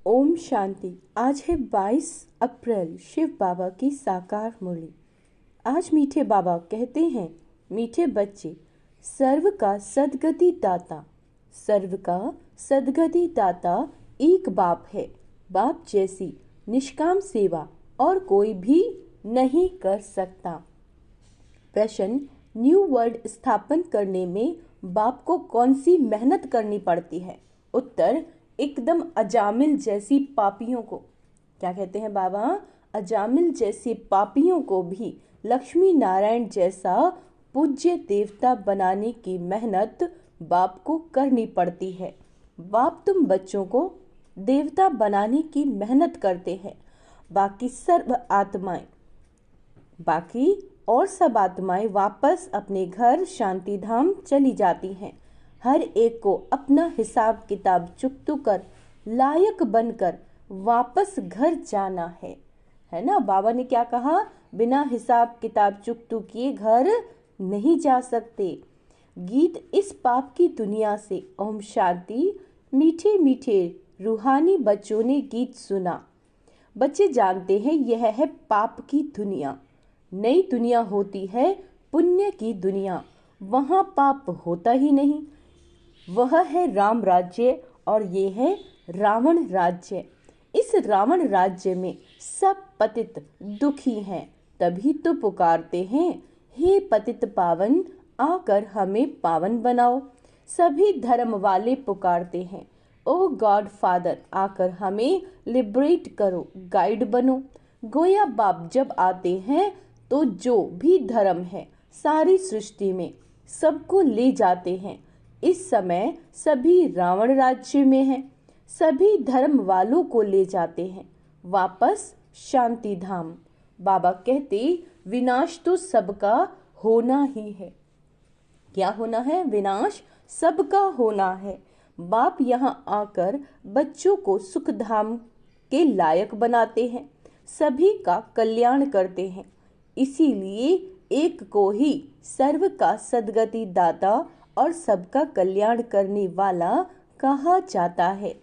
ओम शांति। आज है 22 अप्रैल, शिव बाबा की साकार मुरली। आज मीठे बाबा कहते हैं, मीठे बच्चे, सर्व का सद्गति दाता, सर्व का सद्गति दाता एक बाप है। बाप जैसी निष्काम सेवा और कोई भी नहीं कर सकता। प्रश्न, न्यू वर्ल्ड स्थापन करने में बाप को कौन सी मेहनत करनी पड़ती है? उत्तर, एकदम अजामिल जैसी पापियों को। क्या कहते हैं बाबा? अजामिल जैसे पापियों को भी लक्ष्मी नारायण जैसा पूज्य देवता बनाने की मेहनत बाप को करनी पड़ती है। बाप तुम बच्चों को देवता बनाने की मेहनत करते हैं। बाकी सब आत्माएं वापस अपने घर शांति धाम चली जाती हैं। हर एक को अपना हिसाब किताब चुकतू कर लायक बनकर वापस घर जाना है ना। बाबा ने क्या कहा? बिना हिसाब किताब चुकतू किए घर नहीं जा सकते। गीत इस पाप की दुनिया से ओम शांति। मीठे मीठे रूहानी बच्चों ने गीत सुना। बच्चे जानते हैं यह है पाप की दुनिया। नई दुनिया होती है पुण्य की दुनिया, वहाँ पाप होता ही नहीं। वह है राम राज्य और ये है रावण राज्य। इस रावण राज्य में सब पतित दुखी हैं, तभी तो पुकारते हैं, हे पतित पावन आकर हमें पावन बनाओ। सभी धर्म वाले पुकारते हैं, ओ गॉड फादर आकर हमें लिबरेट करो, गाइड बनो। गोया बाप जब आते हैं तो जो भी धर्म है सारी सृष्टि में सबको ले जाते हैं। इस समय सभी रावण राज्य में हैं, सभी धर्म वालों को ले जाते हैं वापस शांति धाम। बाबा कहते, विनाश तो सबका होना ही है। क्या होना है? विनाश सबका होना है। बाप यहाँ आकर बच्चों को सुख धाम के लायक बनाते हैं, सभी का कल्याण करते हैं। इसीलिए एक को ही सर्व का सद्गति दाता और सबका कल्याण करने वाला कहा जाता है।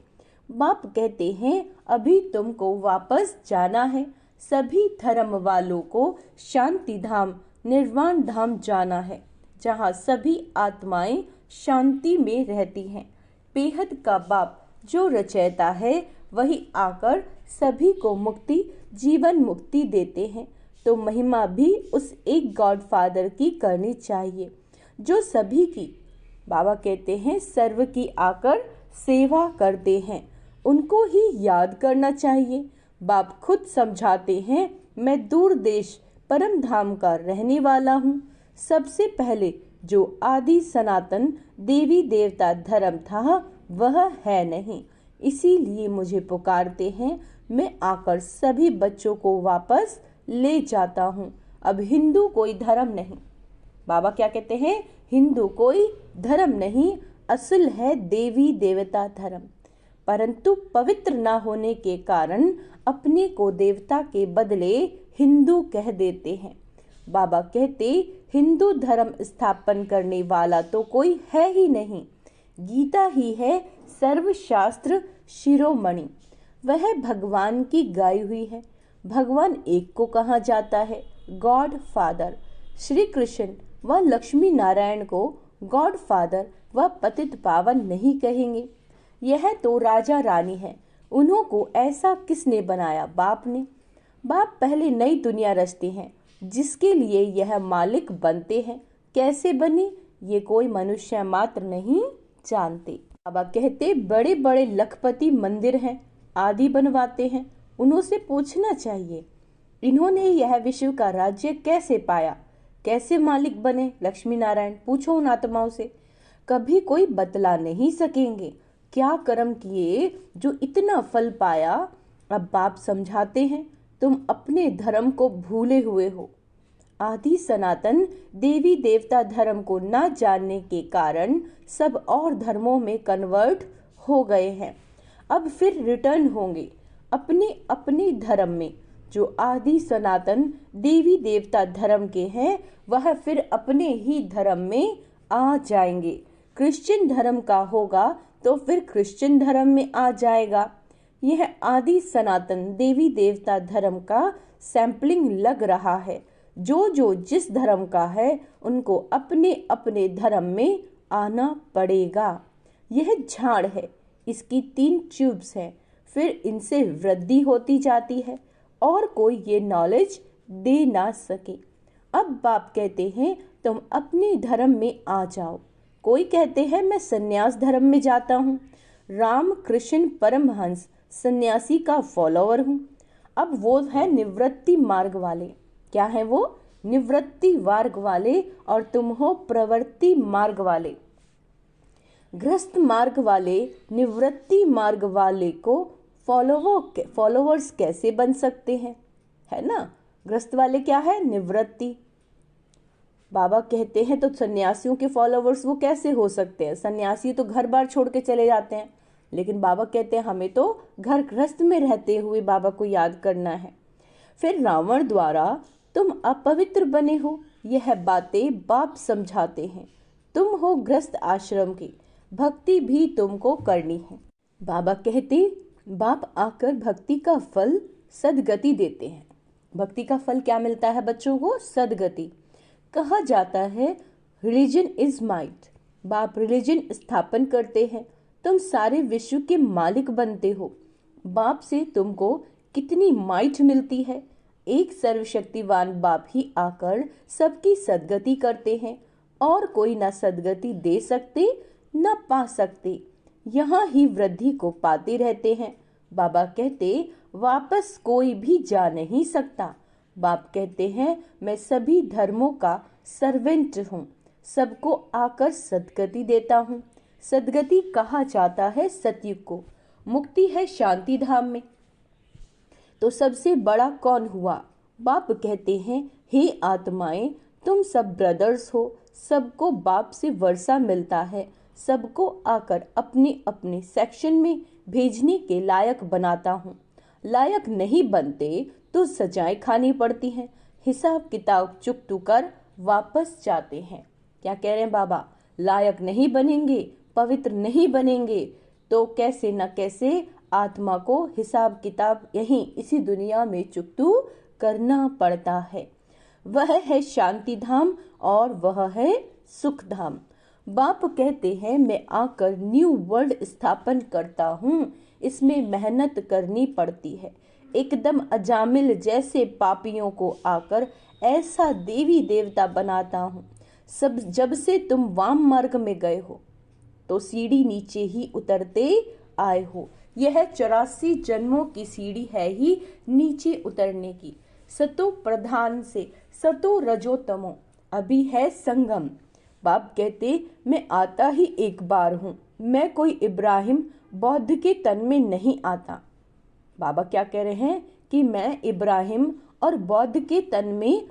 बाप कहते हैं, अभी तुमको वापस जाना है। सभी धर्म वालों को शांति धाम निर्वाण धाम जाना है, जहाँ सभी आत्माएं शांति में रहती हैं। बेहद का बाप जो रचयिता है वही आकर सभी को मुक्ति जीवन मुक्ति देते हैं। तो महिमा भी उस एक गॉड फादर की करनी चाहिए जो सभी की, बाबा कहते हैं, सर्व की आकर सेवा करते हैं। उनको ही याद करना चाहिए। बाप खुद समझाते हैं, मैं दूर देश परम धाम का रहने वाला हूँ। सबसे पहले जो आदि सनातन देवी देवता धर्म था वह है नहीं, इसीलिए मुझे पुकारते हैं। मैं आकर सभी बच्चों को वापस ले जाता हूँ। अब हिंदू कोई धर्म नहीं। बाबा क्या कहते हैं? हिंदू कोई धर्म नहीं, असल है देवी देवता धर्म। परंतु पवित्र न होने के कारण अपने को देवता के बदले हिंदू कह देते हैं। बाबा कहते, हिंदू धर्म स्थापन करने वाला तो कोई है ही नहीं। गीता ही है सर्वशास्त्र शिरोमणि। वह भगवान की गाई हुई है। भगवान एक को कहा जाता है, गॉड फादर। श्री कृष्ण व लक्ष्मी नारायण को गॉड फादर व पतित पावन नहीं कहेंगे। यह तो राजा रानी है, उन्हों को ऐसा किसने बनाया? बाप ने। बाप पहले नई दुनिया रचते हैं, जिसके लिए यह मालिक बनते हैं। कैसे बने ये कोई मनुष्य मात्र नहीं जानते। बाबा कहते, बड़े बड़े लखपति मंदिर हैं, आदि बनवाते हैं, उन्हों से पूछना चाहिए इन्होंने यह विश्व का राज्य कैसे पाया, कैसे मालिक बने लक्ष्मी नारायण। पूछो उन आत्माओं से, कभी कोई बतला नहीं सकेंगे क्या कर्म किए जो इतना फल पाया। अब बाप समझाते हैं, तुम अपने धर्म को भूले हुए हो। आदि सनातन देवी देवता धर्म को न जानने के कारण सब और धर्मों में कन्वर्ट हो गए हैं। अब फिर रिटर्न होंगे अपने अपने धर्म में। जो आदि सनातन देवी देवता धर्म के हैं वह फिर अपने ही धर्म में आ जाएंगे। क्रिश्चियन धर्म का होगा तो फिर क्रिश्चियन धर्म में आ जाएगा। यह आदि सनातन देवी देवता धर्म का सैंपलिंग लग रहा है। जो जो जिस धर्म का है उनको अपने अपने धर्म में आना पड़ेगा। यह झाड़ है, इसकी 3 ट्यूब्स हैं, फिर इनसे वृद्धि होती जाती है और कोई ये नॉलेज दे ना सके। अब बाप कहते हैं तुम अपने धर्म में आ जाओ। कोई कहते हैं मैं सन्यास धर्म में जाता हूँ। राम कृष्ण परमहंस सन्यासी का फॉलोअर हूँ। अब वो है निवृत्ति मार्ग वाले। क्या है वो? निवृत्ति मार्ग वाले, और तुम हो प्रवृत्ति मार्ग वाले। गृहस्थ मार्ग वाले निवृत्ति मार्ग वाले को फॉलोवर्स कैसे बन सकते हैं, है ना। गृहस्थ वाले क्या है? निवृत्ति। बाबा कहते हैं तो सन्यासियों के फॉलोवर्स वो कैसे हो सकते हैं? सन्यासी तो घर बार छोड़ के चले जाते हैं, लेकिन बाबा कहते हैं हमें तो घर गृहस्थ में रहते हुए बाबा को याद करना है। फिर रावण द्वारा तुम अपवित्र बने हो, यह बातें बाप समझाते हैं। तुम हो गृहस्थ आश्रम की, भक्ति भी तुमको करनी है। बाबा कहते बाप आकर भक्ति का फल सदगति देते हैं। भक्ति का फल क्या मिलता है बच्चों को? सदगति। कहा जाता है रिलीजन इज माइट। बाप रिलीजन स्थापन करते हैं, तुम सारे विश्व के मालिक बनते हो। बाप से तुमको कितनी माइट मिलती है। एक सर्वशक्तिवान बाप ही आकर सबकी सदगति करते हैं, और कोई ना सदगति दे सकते न पा सकते। यहाँ ही वृद्धि को पाते रहते हैं। बाबा कहते वापस कोई भी जा नहीं सकता। बाप कहते हैं मैं सभी धर्मों का सर्वेंट हूँ, सबको आकर सदगति देता हूँ। सदगति कहा जाता है सतयुग को। मुक्ति है शांति धाम में। तो सबसे बड़ा कौन हुआ? बाप कहते हैं हे आत्माएं, तुम सब ब्रदर्स हो, सबको बाप से वर्षा मिलता है, सबको आकर अपने अपने सेक्शन में भेजने के लायक बनाता हूँ। लायक नहीं बनते तो सजाएं खानी पड़ती हैं, हिसाब किताब चुकतू कर वापस जाते हैं। क्या कह रहे हैं बाबा? लायक नहीं बनेंगे, पवित्र नहीं बनेंगे तो कैसे न कैसे आत्मा को हिसाब किताब यहीं इसी दुनिया में चुकतू करना पड़ता है। वह है शांति धाम और वह है सुख धाम। बाप कहते हैं मैं आकर न्यू वर्ल्ड स्थापन करता हूँ, इसमें मेहनत करनी पड़ती है। एकदम अजामिल जैसे पापियों को आकर ऐसा देवी देवता बनाता हूँ। सब जब से तुम वाम मार्ग में गए हो तो सीढ़ी नीचे ही उतरते आए हो। यह 84 जन्मों की सीढ़ी है ही नीचे उतरने की। सतो प्रधान से सतो रजोतमो अभी है संगम। बाप कहते मैं आता ही एक बार हूँ, मैं कोई इब्राहिम बौद्ध के तन में नहीं आता। बाबा क्या कह रहे हैं कि मैं इब्राहिम और बौद्ध के तन में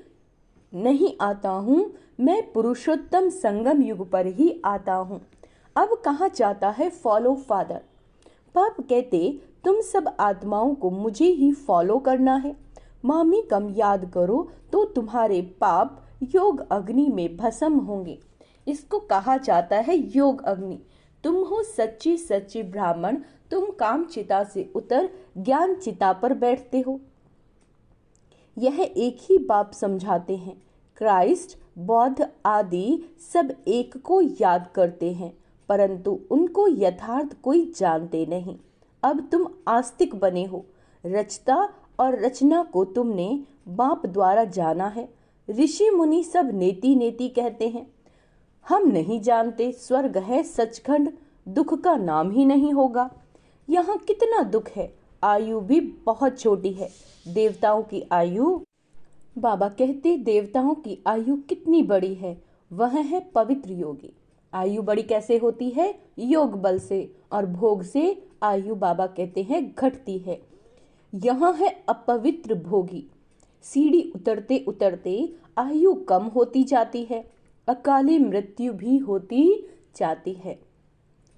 नहीं आता हूँ, मैं पुरुषोत्तम संगम युग पर ही आता हूँ। अब कहाँ जाता है फॉलो फादर। बाप कहते तुम सब आत्माओं को मुझे ही फॉलो करना है। मामी कम याद करो तो तुम्हारे पाप योग अग्नि में भस्म होंगे। इसको कहा जाता है योग अग्नि। तुम हो सच्ची सच्ची ब्राह्मण, तुम काम चिता से उतर ज्ञान चिता पर बैठते हो। यह एक ही बाप समझाते हैं। क्राइस्ट, बौद्ध आदि सब एक को याद करते हैं, परंतु उनको यथार्थ कोई जानते नहीं। अब तुम आस्तिक बने हो। रचता और रचना को तुमने बाप द्वारा जाना है। ऋषि मुनि सब नेति नेति कहते हैं। हम नहीं जानते स्वर्ग है सचखंड, दुख का नाम ही नहीं होगा। यहाँ कितना दुख है, आयु भी बहुत छोटी है। देवताओं की आयु, बाबा कहते देवताओं की आयु कितनी बड़ी है, वह है पवित्र योगी। आयु बड़ी कैसे होती है? योग बल से और भोग से आयु बाबा कहते हैं घटती है। यहाँ है अपवित्र भोगी। सीढ़ी उतरते उतरते आयु कम होती जाती है, अकाली मृत्यु भी होती जाती है।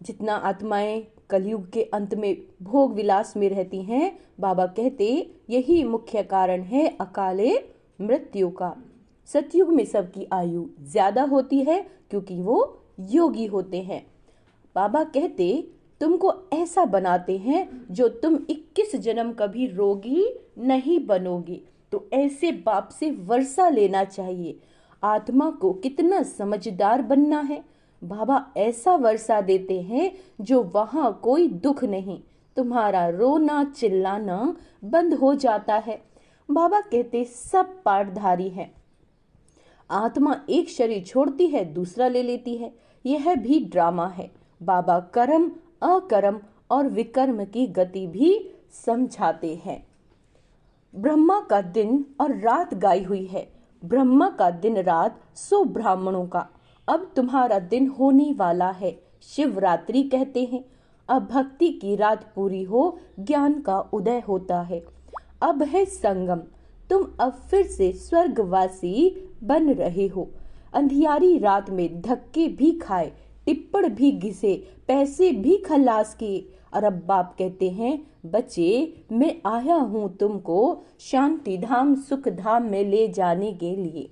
जितना आत्माएं कलयुग के अंत में भोग विलास में रहती हैं, बाबा कहते यही मुख्य कारण है अकाले मृत्यु का। सतयुग में सबकी आयु ज्यादा होती है क्योंकि वो योगी होते हैं। बाबा कहते तुमको ऐसा बनाते हैं जो तुम 21 जन्म कभी रोगी नहीं बनोगी। तो ऐसे बाप से वर्षा लेना चाहिए। आत्मा को कितना समझदार बनना है। बाबा ऐसा वर्षा देते हैं जो वहां कोई दुख नहीं, तुम्हारा रोना चिल्लाना बंद हो जाता है। बाबा कहते सब पाठधारी हैं। आत्मा एक शरीर छोड़ती है, दूसरा ले लेती है, यह भी ड्रामा है। बाबा कर्म, अकर्म और विकर्म की गति भी समझाते हैं। ब्रह्मा का दिन और रात गाई हुई है। ब्रह्मा का दिन रात 100 ब्राह्मणों का। अब तुम्हारा दिन होने वाला है, शिवरात्रि कहते हैं। अब भक्ति की रात पूरी हो, ज्ञान का उदय होता है। अब है संगम, तुम अब फिर से स्वर्गवासी बन रहे हो। अंधियारी रात में धक्के भी खाए, टिप्पण भी घिसे, पैसे भी खल्लास किए, और अब बाप कहते हैं बच्चे, मैं आया हूँ तुमको शांति धाम सुख धाम में ले जाने के लिए।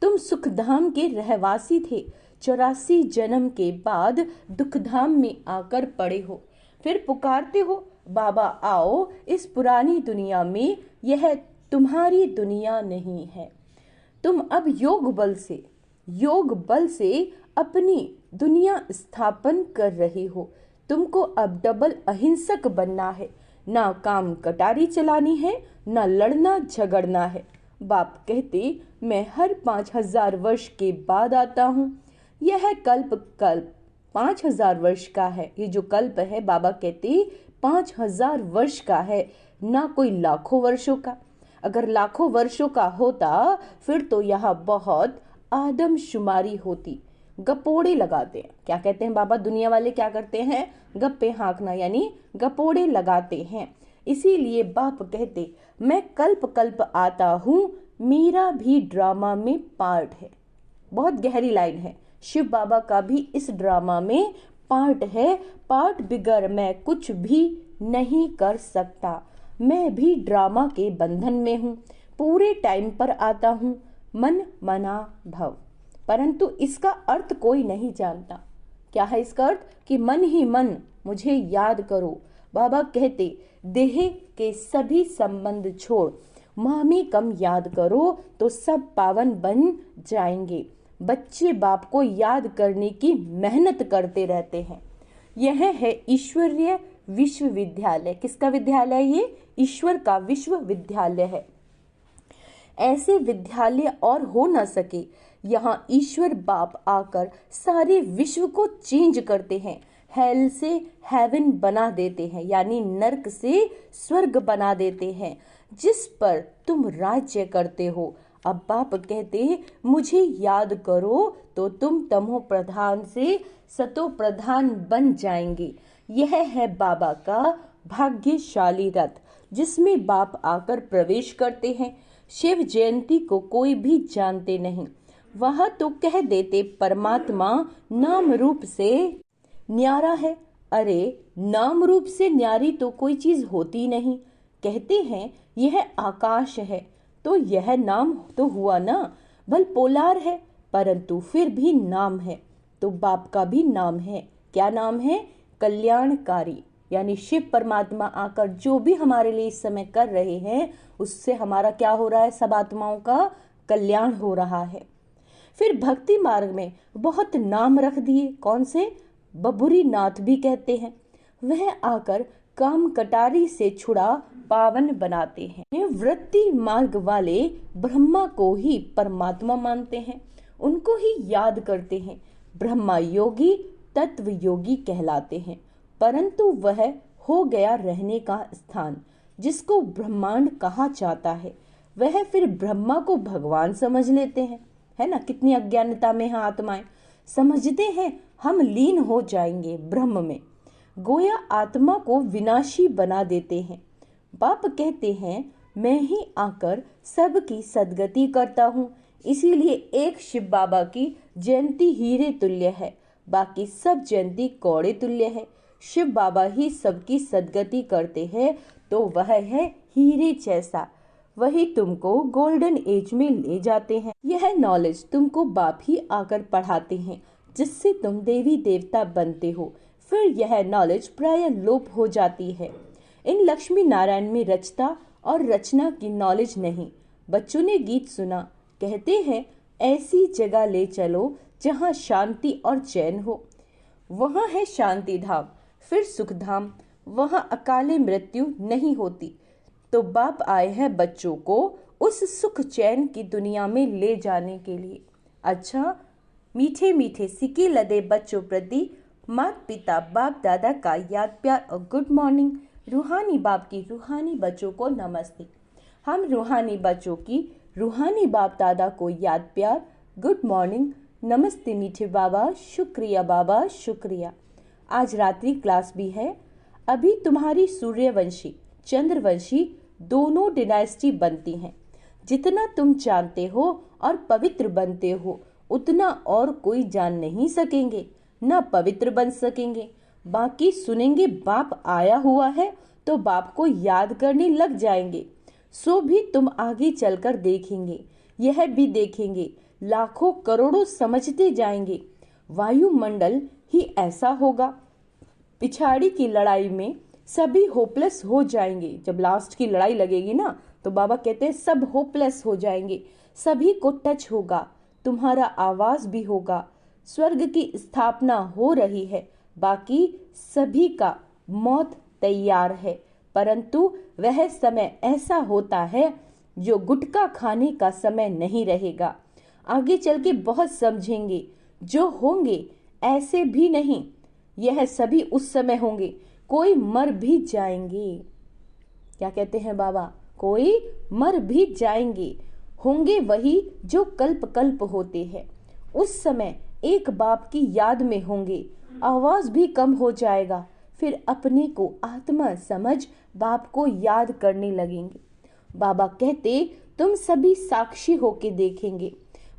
तुम सुख धाम के रहवासी थे, 84 जन्म के बाद दुख धाम में आकर पड़े हो। फिर पुकारते हो बाबा आओ इस पुरानी दुनिया में, यह तुम्हारी दुनिया नहीं है। तुम अब योग बल से अपनी दुनिया स्थापन कर रहे हो। तुमको अब डबल अहिंसक बनना है, ना काम कटारी चलानी है, ना लड़ना झगड़ना है। बाप कहते मैं हर 5000 वर्ष के बाद आता हूँ। यह कल्प 5000 वर्ष का है। ये जो कल्प है बाबा कहते 5000 वर्ष का है, ना कोई लाखों वर्षों का। अगर लाखों वर्षों का होता फिर तो यहाँ बहुत आदमशुमारी होती। गपोड़े लगाते हैं, क्या कहते हैं बाबा, दुनिया वाले क्या करते हैं, गप्पे हाँकना यानी गपोड़े लगाते हैं। इसीलिए बाप कहते मैं कल्प कल्प आता हूँ, मेरा भी ड्रामा में पार्ट है। बहुत गहरी लाइन है। शिव बाबा का भी इस ड्रामा में पार्ट है। पार्ट बिगर मैं कुछ भी नहीं कर सकता। मैं भी ड्रामा के बंधन में हूँ, पूरे टाइम पर आता हूँ, मन मना भव। परंतु इसका अर्थ कोई नहीं जानता। क्या है इसका अर्थ? कि मन ही मन मुझे याद करो। बाबा कहते देह के सभी संबंध छोड़ मामी कम याद करो तो सब पावन बन जाएंगे। बच्चे बाप को याद करने की मेहनत करते रहते हैं। यह है ईश्वरीय विश्वविद्यालय। किसका विद्यालय? ये ईश्वर का विश्वविद्यालय है। ऐसे विद्यालय और हो न सके। यहाँ ईश्वर बाप आकर सारे विश्व को चेंज करते हैं। हेल से हेवन बना देते हैं, यानी नरक से स्वर्ग बना देते हैं, जिस पर तुम राज्य करते हो। अब बाप कहते मुझे याद करो तो तुम तमो प्रधान से सतो प्रधान बन जाएंगे। यह है बाबा का भाग्यशाली रथ, जिसमें बाप आकर प्रवेश करते हैं। शिव जयंती को कोई भी जानते नहीं। वह तो कह देते परमात्मा नाम रूप से न्यारा है। अरे नाम रूप से न्यारी तो कोई चीज होती नहीं। कहते हैं यह आकाश है, तो यह नाम तो हुआ ना। भल पोलार है, परंतु फिर भी नाम है। तो बाप का भी नाम है। क्या नाम है? कल्याणकारी। यानी शिव परमात्मा आकर जो भी हमारे लिए इस समय कर रहे हैं, उससे हमारा क्या हो रहा है? सब आत्माओं का कल्याण हो रहा है। फिर भक्ति मार्ग में बहुत नाम रख दिए। कौन से? बबुरी नाथ भी कहते हैं। वह आकर काम कटारी से छुड़ा पावन बनाते हैं। वृत्ति मार्ग वाले ब्रह्मा को ही परमात्मा मानते हैं, उनको ही याद करते हैं। ब्रह्मा योगी तत्व योगी कहलाते हैं, परंतु वह हो गया रहने का स्थान, जिसको ब्रह्मांड कहा जाता है। वह फिर ब्रह्मा को भगवान समझ लेते हैं। है ना, कितनी अज्ञानता में है आत्माएं। समझते हैं हम लीन हो जाएंगे ब्रह्म में। गोया आत्मा को विनाशी बना देते हैं। बाप कहते हैं मैं ही आकर सबकी सदगति करता हूँ। इसीलिए एक शिव बाबा की जयंती हीरे तुल्य है, बाकी सब जयंती कौड़े तुल्य है। शिव बाबा ही सबकी सदगति करते हैं, तो वह है हीरे जैसा। वही तुमको गोल्डन एज में ले जाते हैं। यह नॉलेज तुमको बाप ही आकर पढ़ाते हैं, जिससे तुम देवी देवता बनते हो। फिर यह नॉलेज प्राय लोप हो जाती है। इन लक्ष्मी नारायण में रचता और रचना की नॉलेज नहीं। बच्चों ने गीत सुना, कहते हैं ऐसी जगह ले चलो जहाँ शांति और चैन हो। वहाँ है शांति धाम, फिर सुख धाम, वहाँ अकाले मृत्यु नहीं होती। तो बाप आए हैं बच्चों को उस सुख चैन की दुनिया में ले जाने के लिए। अच्छा, मीठे मीठे सिक्के लदे बच्चों प्रति माता पिता बाप दादा का याद प्यार और गुड मॉर्निंग। रूहानी बाप की रूहानी बच्चों को नमस्ते। हम रूहानी बच्चों की रूहानी बाप दादा को याद प्यार, गुड मॉर्निंग, नमस्ते मीठे बाबा, शुक्रिया बाबा, शुक्रिया। आज रात्रि क्लास भी है। अभी तुम्हारी सूर्यवंशी चंद्रवंशी दोनों डिनाइस्टी बनती हैं। जितना तुम जानते हो और पवित्र बनते हो उतना और कोई जान नहीं सकेंगे, न पवित्र बन सकेंगे। बाकी सुनेंगे बाप आया हुआ है तो बाप को याद करने लग जाएंगे। सो भी तुम आगे चलकर देखेंगे, यह भी देखेंगे, लाखों करोड़ों समझते जाएंगे। वायुमंडल ही ऐसा होगा। पिछाड़ी की लड़ाई में सभी होपलेस हो जाएंगे। जब लास्ट की लड़ाई लगेगी ना तो बाबा कहते हैं सब होपलेस हो जाएंगे, सभी को टच होगा, तुम्हारा आवाज भी होगा। स्वर्ग की स्थापना हो रही है, बाकी सभी का मौत तैयार है। परंतु वह समय ऐसा होता है जो गुटखा खाने का समय नहीं रहेगा। आगे चल के बहुत समझेंगे, जो होंगे ऐसे भी नहीं, यह सभी उस समय होंगे। कोई मर भी जाएंगे, क्या कहते हैं बाबा, कोई मर भी जाएंगे, होंगे वही जो कल्प कल्प होते हैं। उस समय एक बाप की याद में होंगे, आवाज भी कम हो जाएगा, फिर अपने को आत्मा समझ बाप को याद करने लगेंगे। बाबा कहते तुम सभी साक्षी होके देखेंगे,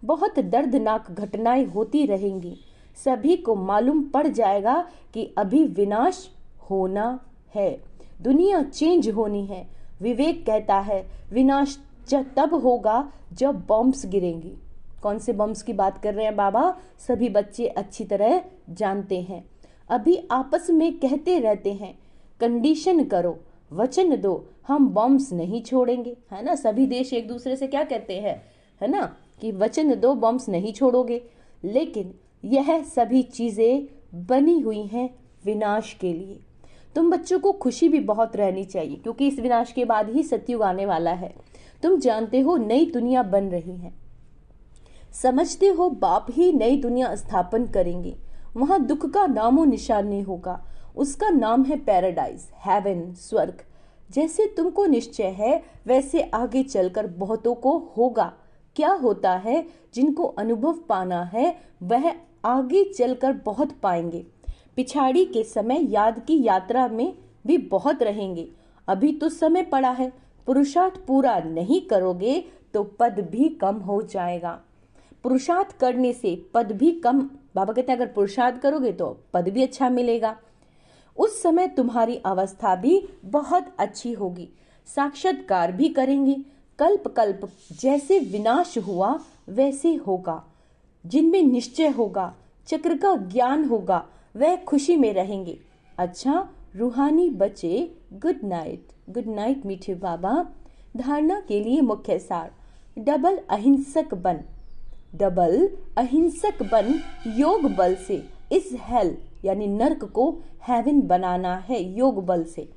बहुत दर्दनाक घटनाएं होती रहेंगी। सभी को मालूम पड़ जाएगा कि अभी विनाश होना है, दुनिया चेंज होनी है। विवेक कहता है विनाश तब होगा जब बॉम्ब्स गिरेंगी। कौन से बॉम्ब्स की बात कर रहे हैं बाबा, सभी बच्चे अच्छी तरह जानते हैं। अभी आपस में कहते रहते हैं कंडीशन करो, वचन दो, हम बॉम्ब्स नहीं छोड़ेंगे, है ना। सभी देश एक दूसरे से क्या कहते हैं, है ना, कि वचन दो, बॉम्ब्स नहीं छोड़ोगे। लेकिन यह सभी चीजें बनी हुई हैं विनाश के लिए। तुम बच्चों को खुशी भी बहुत रहनी चाहिए, क्योंकि इस विनाश के बाद ही सतयुग आने वाला है। तुम जानते हो नई दुनिया बन रही है, समझते हो बाप ही नई दुनिया स्थापन करेंगे। वहां दुख का नामो निशान नहीं होगा, उसका नाम है पैराडाइज, हेवन, स्वर्ग। जैसे तुमको निश्चय है वैसे आगे चलकर बहुतों को होगा। क्या होता है, जिनको अनुभव पाना है वह आगे चलकर बहुत पाएंगे। पिछाड़ी के समय याद की यात्रा में भी बहुत रहेंगे। अभी तो समय पड़ा है, पुरुषार्थ पूरा नहीं करोगे तो पद भी कम हो जाएगा। पुरुषार्थ करने से पद भी कम, बाबा कहते हैं अगर पुरुषार्थ करोगे तो पद भी अच्छा मिलेगा। उस समय तुम्हारी अवस्था भी बहुत अच्छी होगी, साक्षात्कार भी करेंगे। कल्प कल्प जैसे विनाश हुआ वैसे होगा। जिनमें निश्चय होगा, चक्र का ज्ञान होगा, वह खुशी में रहेंगे। अच्छा रूहानी बच्चे, गुड नाइट। गुड नाइट मीठे बाबा। धारणा के लिए मुख्य सार, डबल अहिंसक बन, डबल अहिंसक बन योग बल से इस हेल यानी नर्क को हेवन बनाना है। योग बल से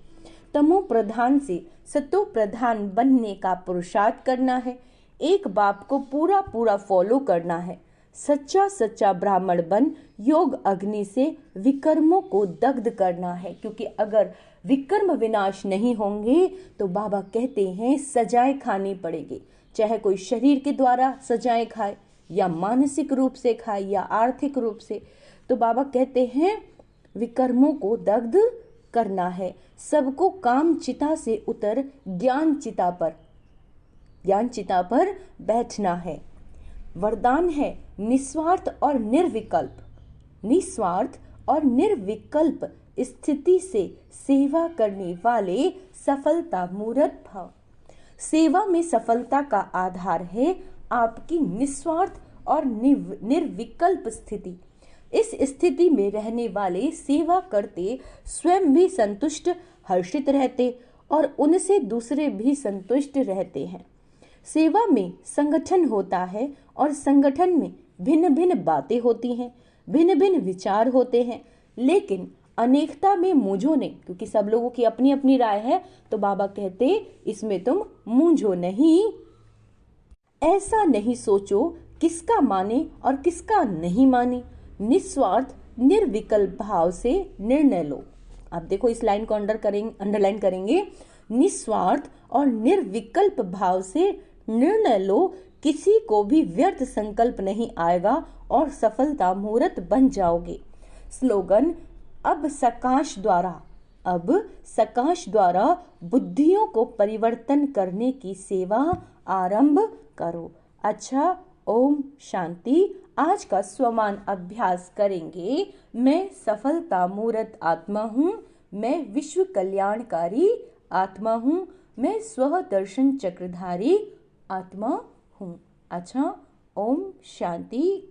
तमो प्रधान से सतो प्रधान बनने का पुरुषार्थ करना है। एक बाप को पूरा पूरा फॉलो करना है। सच्चा सच्चा ब्राह्मण बन योग अग्नि से विकर्मों को दग्ध करना है, क्योंकि अगर विकर्म विनाश नहीं होंगे तो बाबा कहते हैं सजाएं खानी पड़ेगी। चाहे कोई शरीर के द्वारा सजाएं खाए या मानसिक रूप से खाए या आर्थिक रूप से, तो बाबा कहते हैं विकर्मों को दग्ध करना है। सबको काम चिता से उतर ज्ञान चिता पर बैठना है। वरदान है निस्वार्थ और निर्विकल्प, निस्वार्थ और निर्विकल्प स्थिति से सेवा करने वाले सफलता मूर्त भाव। सेवा में सफलता का आधार है आपकी निस्वार्थ और निर्विकल्प स्थिति। इस स्थिति में रहने वाले सेवा करते स्वयं भी संतुष्ट हर्षित रहते और उनसे दूसरे भी संतुष्ट रहते हैं। सेवा में संगठन होता है और संगठन में भिन्न भिन्न बातें होती हैं, भिन्न भिन्न विचार होते हैं, लेकिन अनेकता में मूंझो नहीं, क्योंकि सब लोगों की अपनी अपनी राय है। तो बाबा कहते इसमें तुम मूंझो नहीं। ऐसा नहीं सोचो किसका माने और किसका नहीं माने, निस्वार्थ निर्विकल्प भाव से निर्णय लो। आप देखो इस लाइन को अंडरलाइन करेंगे। निस्वार्थ और निर्विकल्प भाव से निर्णय लो, किसी को भी व्यर्थ संकल्प नहीं आएगा और सफलता मुहूर्त बन जाओगे। स्लोगन अब सकाश द्वारा बुद्धियों को परिवर्तन करने की सेवा आरंभ करो। अच्छा, ओम शांति। आज का स्वमान अभ्यास करेंगे। मैं सफलता मूर्त आत्मा हूँ, मैं विश्व कल्याणकारी आत्मा हूँ, मैं स्व दर्शन चक्रधारी आत्मा हूँ। अच्छा, ओम शांति।